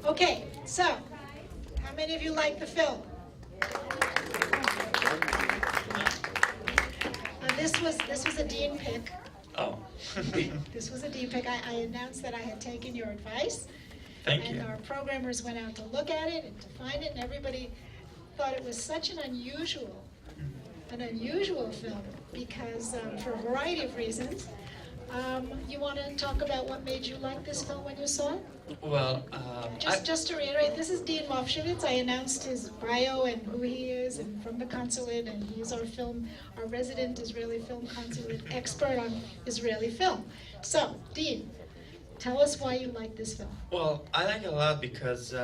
Okay, so how many of you like the film? This was a Dean pick. Oh. This was a Dean pick. I announced that I had taken your advice. Thank you. And our programmers went out to look at it and to find it, and everybody thought it was such an unusual film because for a variety of reasons. You want to talk about what made you like this film when you saw it? Well, Just to reiterate, this is Dean Movshovitz. I announced his bio and who he is, and from the Consulate, and he's our resident Israeli film consulate expert on Israeli film. So, Dean, tell us why you like this film. Well, I like it a lot because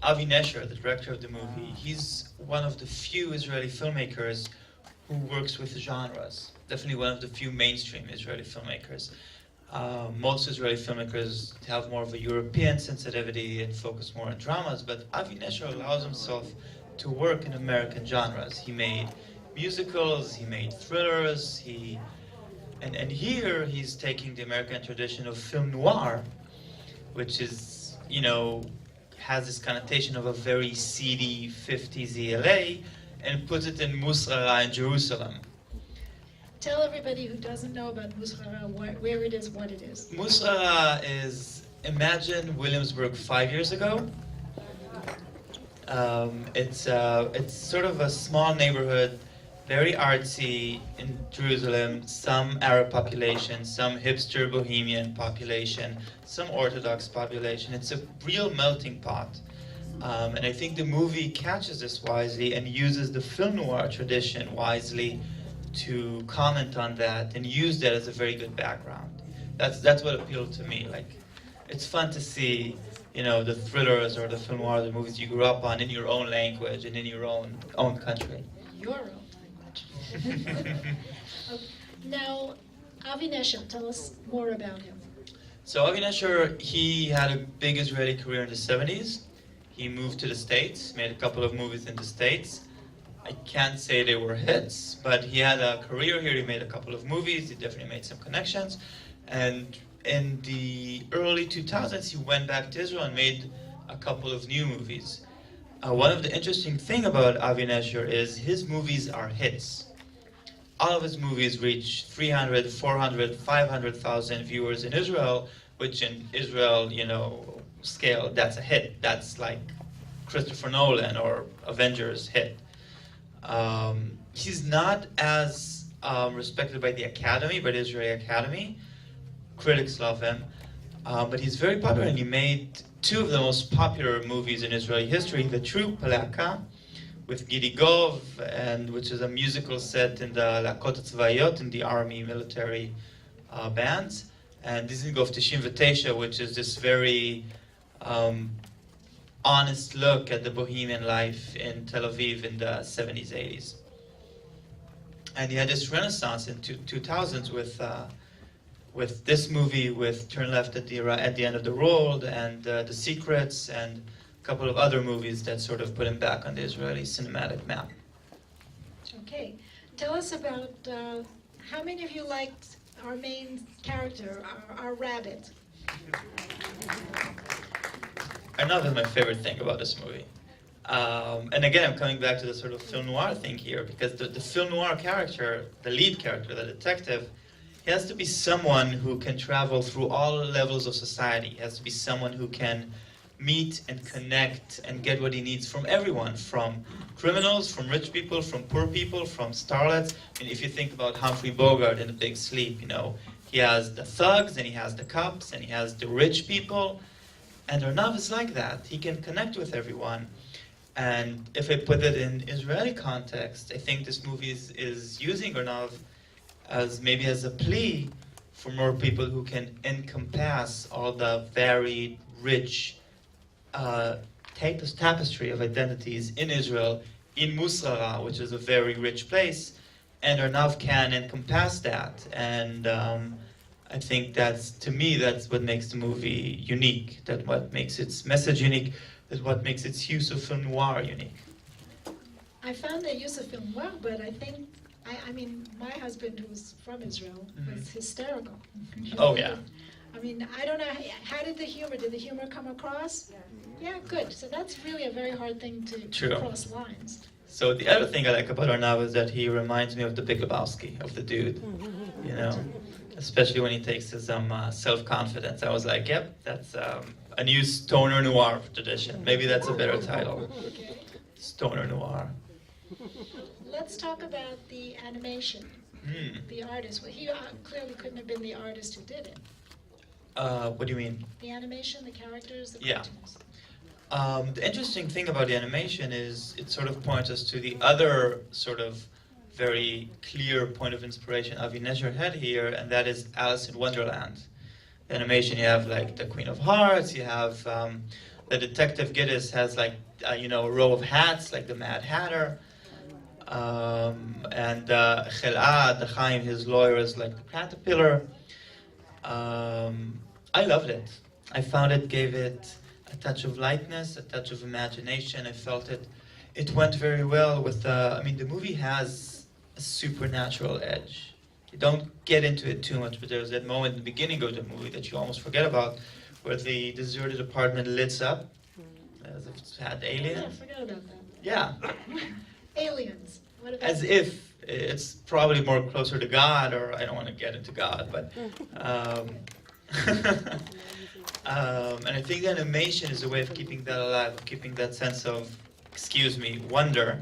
Avi Nesher, the director of the movie, he's one of the few Israeli filmmakers who works with genres. Definitely one of the few mainstream Israeli filmmakers. Most Israeli filmmakers have more of a European sensitivity and focus more on dramas, but Avi Nesher allows himself to work in American genres. He made musicals, he made thrillers, and here he's taking the American tradition of film noir, which is, has this connotation of a very seedy 50s LA, and puts it in Musrara in Jerusalem. Tell everybody who doesn't know about Musrara where it is, what it is. Musrara is, imagine Williamsburg 5 years ago. It's sort of a small neighborhood, very artsy in Jerusalem, some Arab population, some hipster bohemian population, some Orthodox population. It's a real melting pot. And I think the movie catches this wisely and uses the film noir tradition wisely to comment on that and use that as a very good background. That's what appealed to me. Like, it's fun to see, the thrillers or the film noir, the movies you grew up on in your own language and in your own country. Your own language. Now, Avi Nesher, tell us more about him. So Avi Nesher, he had a big Israeli career in the 70s. He moved to the States, made a couple of movies in the States. I can't say they were hits, but he had a career here. He made a couple of movies. He definitely made some connections. And in the early 2000s, he went back to Israel and made a couple of new movies. One of the interesting things about Avi Nesher is his movies are hits. All of his movies reach 300, 400, 500,000 viewers in Israel, which in Israel, scale, that's a hit. That's like Christopher Nolan or Avengers hit. He's not as respected by the Academy, by the Israeli Academy. Critics love him, but he's very popular, and he made two of the most popular movies in Israeli history: The True Palaka, with Gidi Gov, which is a musical set in the Lakot Tzvayot, in the army military bands, and Dizengoff Tishin which is this very honest look at the bohemian life in Tel Aviv in the 70s, 80s. And he had this renaissance in 2000s with this movie, with Turn Left at the End of the Road, and The Secrets, and a couple of other movies that sort of put him back on the Israeli cinematic map. Okay, tell us about how many of you liked our main character, our rabbit? Arnav is my favorite thing about this movie. And again, I'm coming back to the sort of film noir thing here, because the film noir character, the lead character, the detective, he has to be someone who can travel through all levels of society. He has to be someone who can meet and connect and get what he needs from everyone, from criminals, from rich people, from poor people, from starlets. I mean, if you think about Humphrey Bogart in The Big Sleep, he has the thugs, and he has the cops, and he has the rich people. And Arnav is like that. He can connect with everyone. And if I put it in Israeli context, I think this movie is using Arnav as maybe as a plea for more people who can encompass all the varied, rich tapestry of identities in Israel, in Musrara, which is a very rich place, and Arnav can encompass that. And I think to me, that's what makes the movie unique, that's what makes its message unique, that's what makes its use of film noir unique. I found the use of film noir, but I think, I mean, my husband, who's from Israel, was hysterical. Oh, yeah. I mean, I don't know, how did the humor come across? Yeah, good. So that's really a very hard thing to True. cross lines. So the other thing I like about Arnav is that he reminds me of the Big Lebowski, of the dude, you know, especially when he takes his self-confidence. I was like, yep, that's a new stoner noir tradition. Maybe that's a better title. Okay. Stoner noir. Let's talk about the animation, the artist. Well, he clearly couldn't have been the artist who did it. What do you mean? The animation, the characters, the Yeah. cartoons. The interesting thing about the animation is it sort of points us to the other sort of very clear point of inspiration Avi Nesher had here, and that is Alice in Wonderland. The animation, you have like the Queen of Hearts, you have the Detective Giddis has like, a row of hats, like the Mad Hatter. And Chel'ad, the Chaim, his lawyer, is like the caterpillar. I loved it. I found it gave it a touch of lightness, a touch of imagination. I felt it went very well with the movie has a supernatural edge. You don't get into it too much, but there's that moment in the beginning of the movie that you almost forget about, where the deserted apartment lights up, as if it had aliens. Yeah, I forgot about that. Yeah. Aliens. What about As if it's probably more closer to God, or I don't want to get into God, but and I think the animation is a way of keeping that alive, of keeping that sense of, wonder,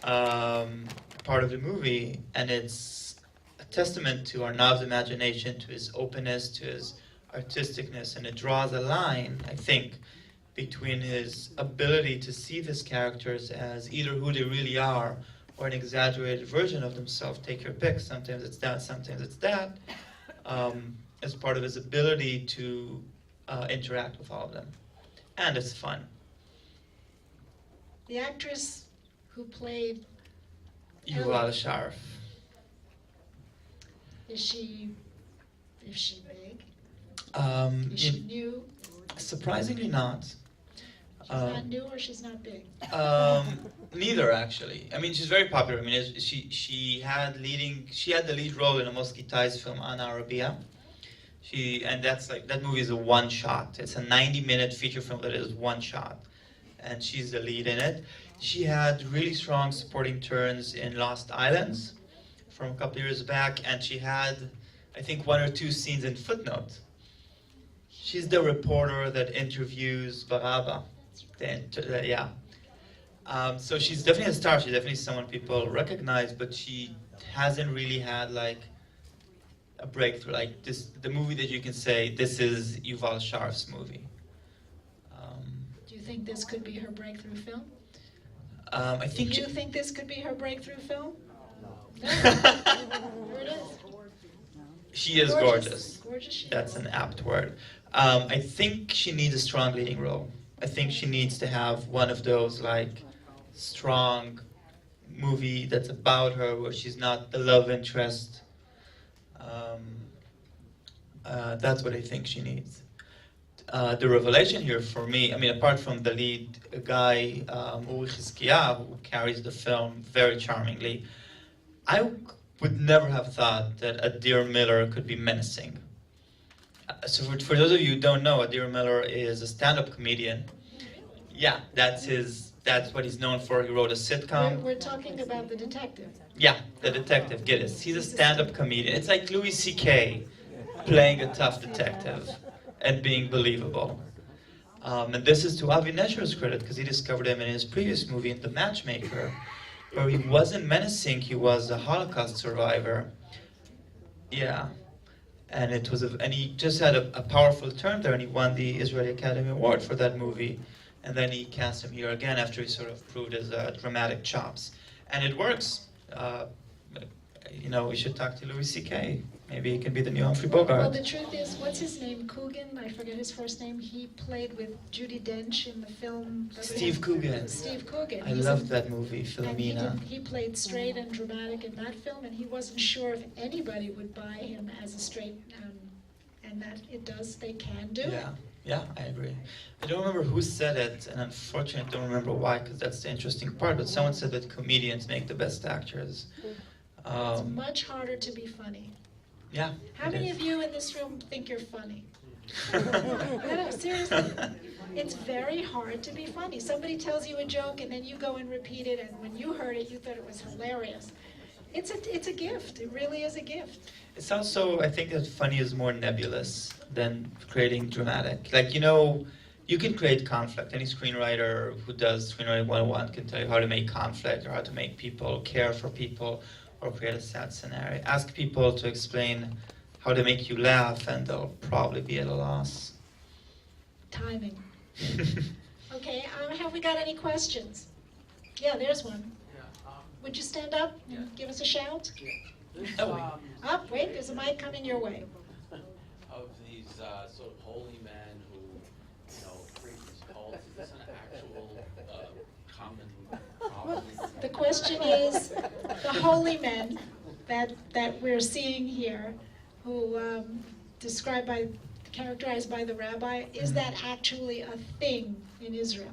part of the movie, and it's a testament to Arnav's imagination, to his openness, to his artisticness, and it draws a line, I think, between his ability to see these characters as either who they really are or an exaggerated version of themselves. Take your pick. Sometimes it's that, sometimes it's that. As part of his ability to interact with all of them. And it's fun. the actress who played Yuval Sharf. Is she big? Is You- she new? surprisingly not. She's not new or she's not big? Neither, actually. I mean, she's very popular. I mean, she had the lead role in a Mosky Tais film, Ana Arabia. And that's like, that movie is a one shot. It's a 90-minute feature film that is one shot. And she's the lead in it. She had really strong supporting turns in Lost Islands from a couple years back, and she had, I think, 1 or 2 scenes in Footnote. She's the reporter that interviews Baraba. Yeah. So she's definitely a star. She's definitely someone people recognize, but she hasn't really had like a breakthrough. Like this, the movie that you can say, this is Yuval Sharf's movie. Do you think this could be her breakthrough film? I think Do you think this could be her breakthrough film? No. There it is. she is gorgeous. Gorgeous she That's is. an apt word. I think she needs a strong leading role. I think she needs to have one of those like strong movie that's about her, where she's not the love interest. That's what I think she needs. The revelation here for me, I mean, apart from the lead guy, Uri Chizkiah, who carries the film very charmingly, I would never have thought that Adir Miller could be menacing. So for those of you who don't know, Adir Miller is a stand-up comedian. Yeah, that's what he's known for. He wrote a sitcom. We're talking about the detective. Yeah, the detective, Giddis. He's a stand-up comedian. It's like Louis C.K. playing a tough detective and being believable. And this is to Avi Nesher's credit, because he discovered him in his previous movie, in The Matchmaker, where he wasn't menacing, he was a Holocaust survivor. Yeah. And he just had a powerful turn there, and he won the Israeli Academy Award for that movie. And then he cast him here again after he sort of proved his dramatic chops. And it works. We should talk to Louis C.K. Maybe he can be the new Humphrey Bogart. Well, the truth is, what's his name? Coogan? I forget his first name. He played with Judi Dench in the film. Steve Coogan. Steve Coogan. I loved that movie, Philomena. And he played straight and dramatic in that film, and he wasn't sure if anybody would buy him as a straight, and that it does, they can do it. Yeah, I agree. I don't remember who said it, and unfortunately I don't remember why, because that's the interesting part, but someone said that comedians make the best actors. It's much harder to be funny. Yeah. How it many is. of you in this room think you're funny? No, seriously. It's very hard to be funny. Somebody tells you a joke and then you go and repeat it, and when you heard it, you thought it was hilarious. It's a gift. It really is a gift. It's also, I think that funny is more nebulous than creating dramatic. Like, you know, you can create conflict. Any screenwriter who does Screenwriting 101 can tell you how to make conflict or how to make people care for people or create a sad scenario. Ask people to explain how to make you laugh and they'll probably be at a loss. Timing. Okay, have we got any questions? Yeah, there's one. Would you stand up and give us a shout? Oh. Up, wait, there's a mic coming your way. Of these sort of holy men who, create these cults, is this an actual common problem? The question is, the holy men that we're seeing here, who characterized by the rabbi, is that actually a thing in Israel?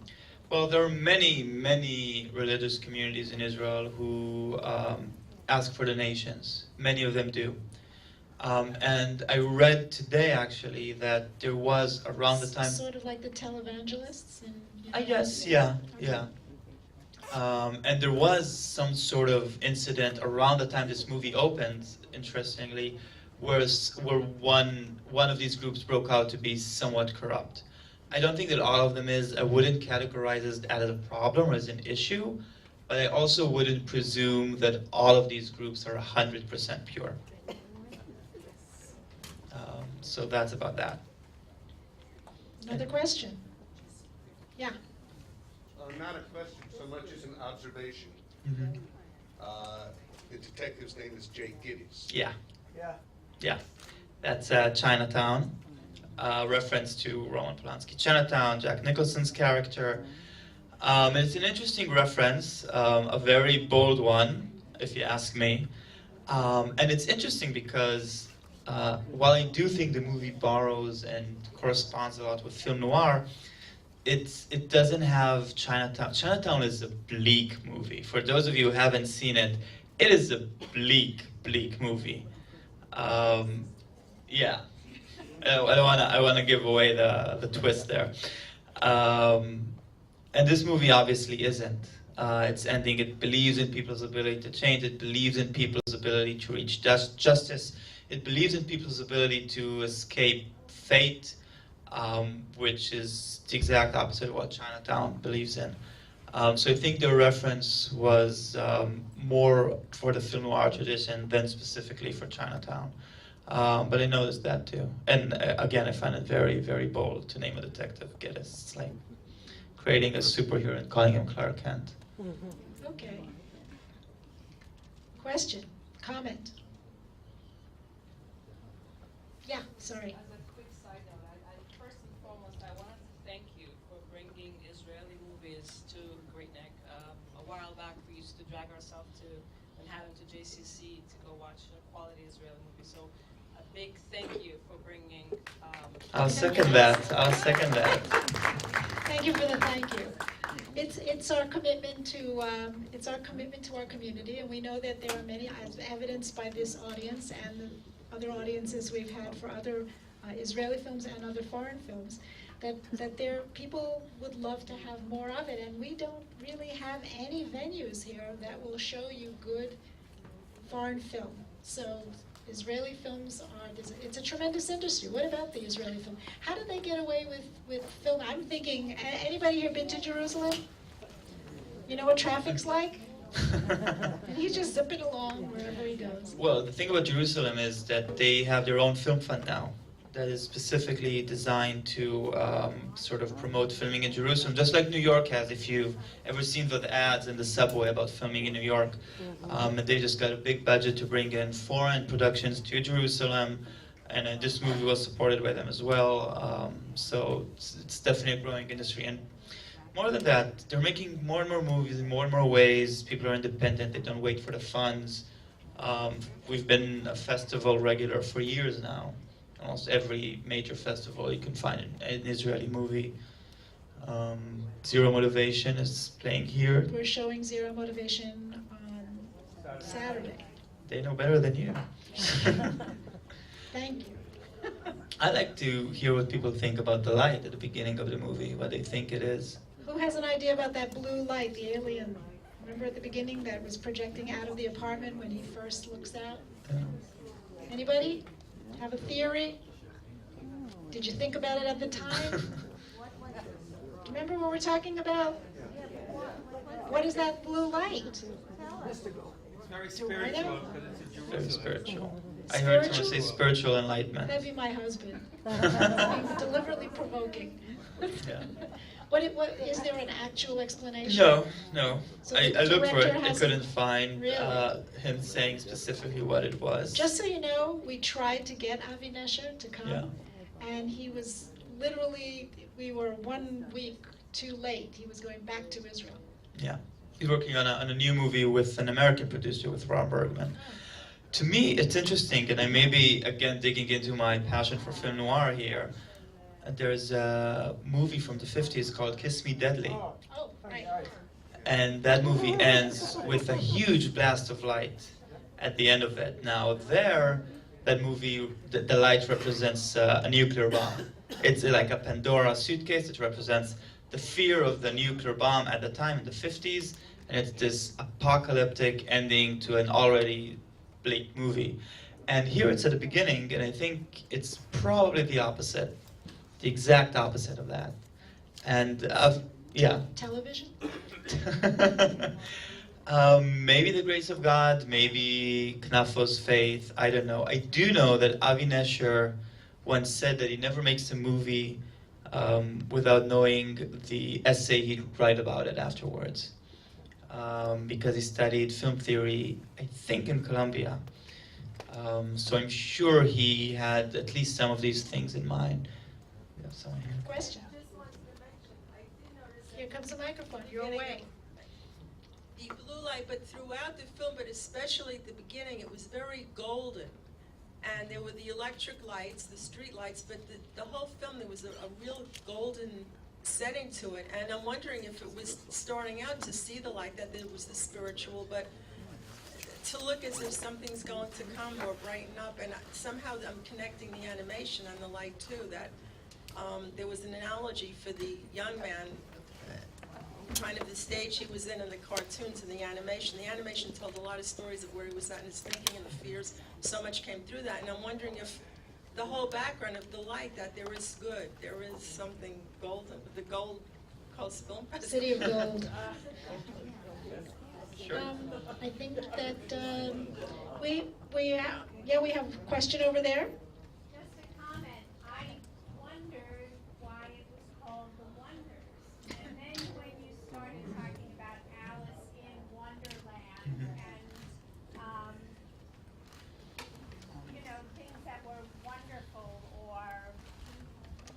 Well, there are many, many religious communities in Israel who ask for donations. Many of them do. And I read today, actually, that there was around the time... Sort of like the televangelists? I guess, yeah. And there was some sort of incident around the time this movie opened, interestingly, where one of these groups broke out to be somewhat corrupt. I don't think that all of them is. I wouldn't categorize it as a problem or as an issue, but I also wouldn't presume that all of these groups are 100% pure. So that's about that. Another question? Yeah. Not a question so much as an observation. Mm-hmm. The detective's name is Jay Giddies. Yeah. That's Chinatown. Reference to Roman Polanski. Chinatown, Jack Nicholson's character. It's an interesting reference, a very bold one, if you ask me. And it's interesting because while I do think the movie borrows and corresponds a lot with film noir, it doesn't have Chinatown. Chinatown is a bleak movie. For those of you who haven't seen it, it is a bleak movie. Yeah. I want to give away the twist there. And this movie obviously isn't. It's ending. It believes in people's ability to change. It believes in people's ability to reach justice. It believes in people's ability to escape fate, which is the exact opposite of what Chinatown believes in. So I think the reference was more for the film noir tradition than specifically for Chinatown. But I noticed that too. And again, I find it very, very bold to name a detective Geddes. It's like creating a superhero and calling him Clark Kent. Okay. Question? Comment? Yeah, sorry. As a quick side note, first and foremost, I wanted to thank you for bringing Israeli movies to Great Neck. A while back, we used to drag ourselves to Manhattan to JCC to go watch a quality Israeli movie. So a big thank you for bringing... I'll second that. Thank you for the thank you. It's our commitment to our community, and we know that there are many, as evidenced by this audience and the other audiences we've had for other Israeli films and other foreign films, that there people would love to have more of it, and we don't really have any venues here that will show you good foreign film. So Israeli films it's a tremendous industry. What about the Israeli film? How did they get away with film? I'm thinking, anybody here been to Jerusalem? You know what traffic's like? And he's just zipping along wherever he goes. Well, the thing about Jerusalem is that they have their own film fund now that is specifically designed to sort of promote filming in Jerusalem, just like New York has. If you've ever seen the ads in the subway about filming in New York, and they just got a big budget to bring in foreign productions to Jerusalem, and this movie was supported by them as well. So it's definitely a growing industry. And more than that, they're making more and more movies in more and more ways. People are independent. They don't wait for the funds. We've been a festival regular for years now. Almost every major festival you can find an Israeli movie. Zero Motivation is playing here. We're showing Zero Motivation on Saturday. They know better than you. Thank you. I like to hear what people think about the light at the beginning of the movie, what they think it is. Who has an idea about that blue light, the alien? Remember at the beginning that was projecting out of the apartment when he first looks out? Anybody have a theory? Did you think about it at the time? Do you remember what we're talking about? What is that blue light? It's very So spiritual because it's a Very Jerusalem. spiritual. I heard someone say Spiritual? spiritual enlightenment. That'd be my husband. Being deliberately provoking. Yeah. What is there an actual explanation? No. So I the looked for it. director I hasn't- couldn't find Really? him saying specifically what it was. Just so you know, we tried to get Avi Nesher to come, Yeah. and he was literally, we were 1 week too late. He was going back to Israel. Yeah. He's working on a new movie with an American producer, with Ron Bergman. To me, it's interesting, and I may be, again, digging into my passion for film noir here. There's a movie from the 50s called Kiss Me Deadly. Oh, right. And that movie ends with a huge blast of light at the end of it. Now there, that movie, the light represents a nuclear bomb. It's like a Pandora suitcase. It represents the fear of the nuclear bomb at the time in the 50s. And it's this apocalyptic ending to an already bleak movie. And here it's at the beginning, and I think it's probably the opposite. The exact opposite of that. And yeah. Television? Maybe the grace of God, maybe Knafo's faith, I don't know. I do know that Avi Nesher once said that he never makes a movie without knowing the essay he'd write about it afterwards. Because he studied film theory, I think in Columbia. So I'm sure he had at least some of these things in mind. We have someone here. Question? Here comes a microphone, your way. The blue light, but throughout the film, but especially at the beginning, it was very golden. And there were the electric lights, the street lights, but the whole film, there was a real golden setting to it. And I'm wondering if it was starting out to see the light, that there was the spiritual, but to look as if something's going to come or brighten up. And somehow I'm connecting the animation and the light too, that there was an analogy for the young man, kind of the stage he was in the cartoons and the animation. The animation told a lot of stories of where he was at in his thinking and the fears. So much came through that. And I'm wondering if the whole background of the light, that there is good, there is something golden, the Gold Coast Film Festival. City of Gold. Sure. I think that we have a question over there. Just a comment. I wondered why it was called The Wonders. And then when you started talking about Alice in Wonderland and, you know, things that were wonderful or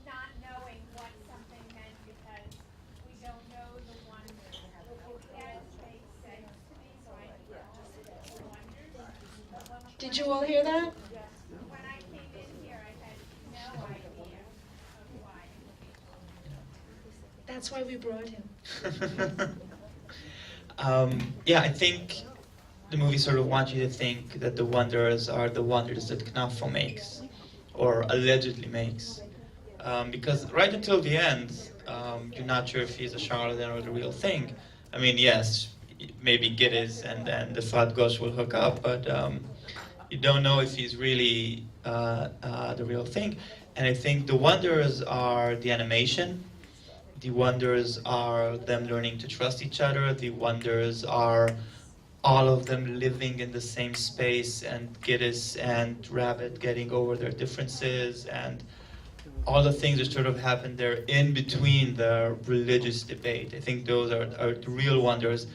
not knowing what something meant because we don't know the wonders. That makes sense to me, so I just The Wonders. Did you all hear that? When I came in here, I had no idea of why. That's why we brought him. Yeah, I think the movie sort of wants you to think that the wonders are the wonders that Knafo makes, or allegedly makes. Because right until the end, you're not sure if he's a charlatan or the real thing. I mean, yes, maybe Giddes and then the Fat Gosh will hook up, but you don't know if he's really the real thing. And I think the wonders are the animation. The wonders are them learning to trust each other. The wonders are all of them living in the same space, and Giddes and Rabbit getting over their differences, and all the things that sort of happen there in between the religious debate. I think those are the real wonders.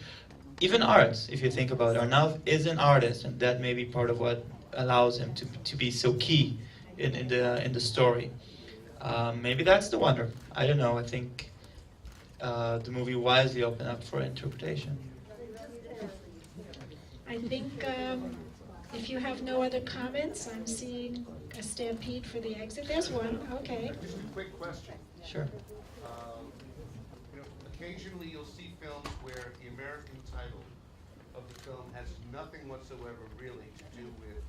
Even art, if you think about it. Arnav is an artist, and that may be part of what allows him to be so key in the story. Maybe that's the wonder. I don't know. I think the movie wisely opened up for interpretation. I think if you have no other comments, I'm seeing a stampede for the exit. There's one, okay. Just a quick question. Sure. You know, occasionally you'll see films where the American title of the film has nothing whatsoever really to do with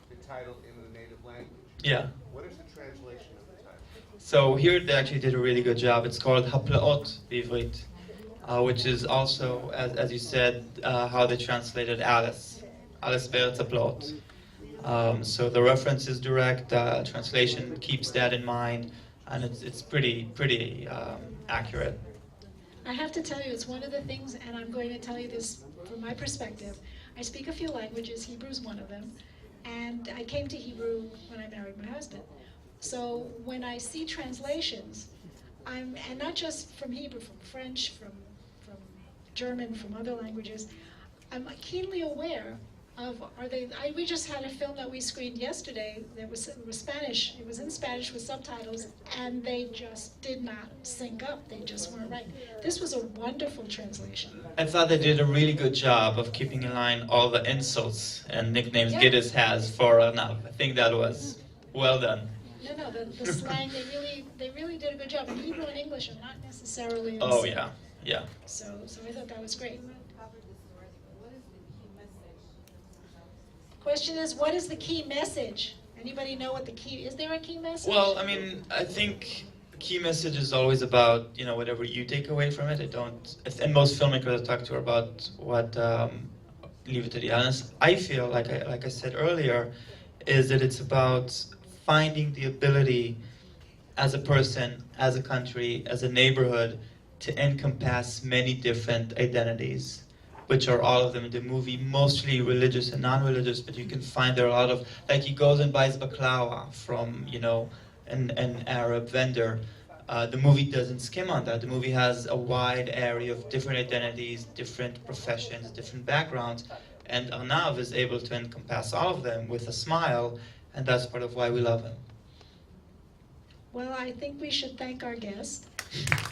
the title in the native language. Yeah. What is the translation of the title? So here they actually did a really good job. It's called Haplaot בעברית, which is also, as you said, how they translated Alice. Alice בארץ הפלאות. So the reference is direct, translation keeps that in mind, and it's pretty accurate. I have to tell you, it's one of the things, and I'm going to tell you this from my perspective. I speak a few languages, Hebrew's one of them, and I came to Hebrew when I married my husband. So when I see translations, and not just from Hebrew, from French, from German, from other languages, I'm keenly aware of, we just had a film that we screened yesterday that was Spanish. It was in Spanish with subtitles, and they just did not sync up. They just weren't right. This was a wonderful translation. I thought they did a really good job of keeping in line all the insults and nicknames Yeah. Gittes has for Arnav. I think that was well done. No, the slang, they really did a good job. And Hebrew and English are not necessarily the Oh same. yeah. So I thought that was great. Question is, what is the key message? Anybody know what the key, is there a key message? Well, I mean, I think the key message is always about, whatever you take away from it. And most filmmakers I talk to are about what, leave it to the audience. I feel, like I said earlier, is that it's about finding the ability as a person, as a country, as a neighborhood, to encompass many different identities, which are all of them in the movie, mostly religious and non-religious, but you can find there are a lot of, like he goes and buys baklava from, an Arab vendor. The movie doesn't skim on that. The movie has a wide area of different identities, different professions, different backgrounds, and Arnav is able to encompass all of them with a smile, and that's part of why we love him. Well, I think we should thank our guest.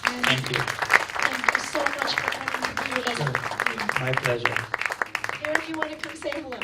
And Thank you. thank you so much for coming to be with us. My pleasure. Here, if you want to come say hello.